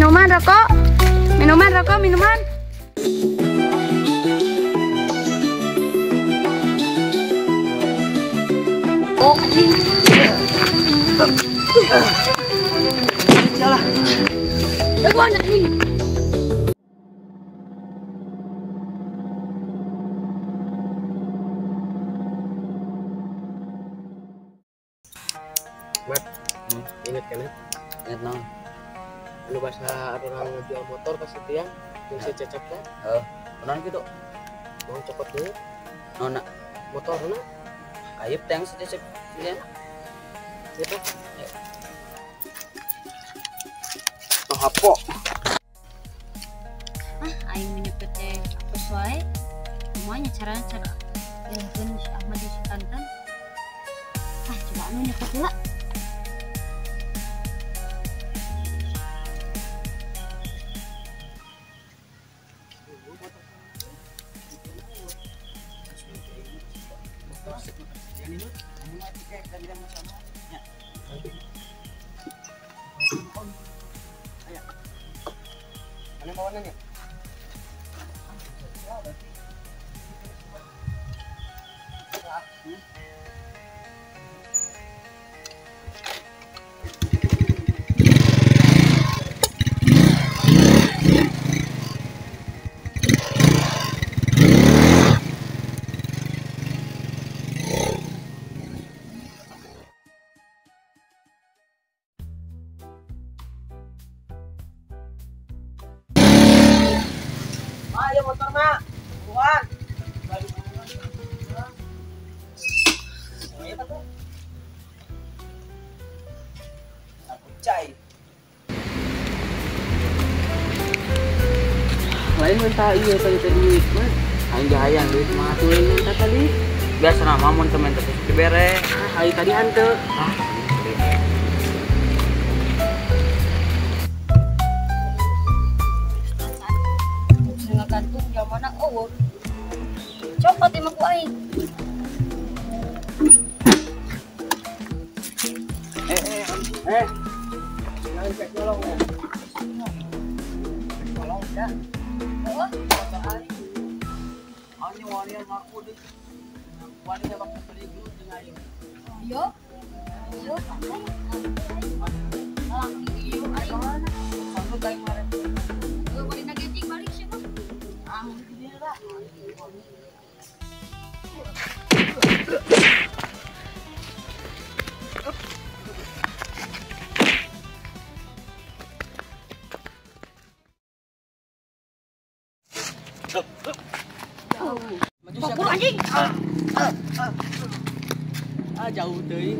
Minuman rokok. Minuman rokok, minuman. Oh, anjing. Jalan. Aku anak nih. Mat, ingat kan ya? Ingat non. Lu bahasa ada orang jual motor ke situ yang saya cecep kan? Non gitu. Mau cepet dulu. Nona, Motor mana? ayub teng sececep ya. Gitu. Toh hapo. Aing menyebut apa soalnya semuanya cara yang kan Ahmad si Tantan. Coba anu nyepet pula. Mana bawaannya? Ayo motor mak, buruan. Ayo tuh. Aku cai. Lain minta iya tadi duit mah. Aing jahayang duit mah tuh minta tadi. Biasa nama mun temen teh dibere. Aing tadi hanteu. Gantung jam mana copot emang ku aing. Jangan cek tolong ya. Tolong ya. Oh, Ani wani ngaku deh. Wani dapat beli dulu dengan ini. yo. Laki yo aing. Sanggup baik kemarin. Balik naging balik siya mo. Hindi na. Bagus anjing. Jauh deh.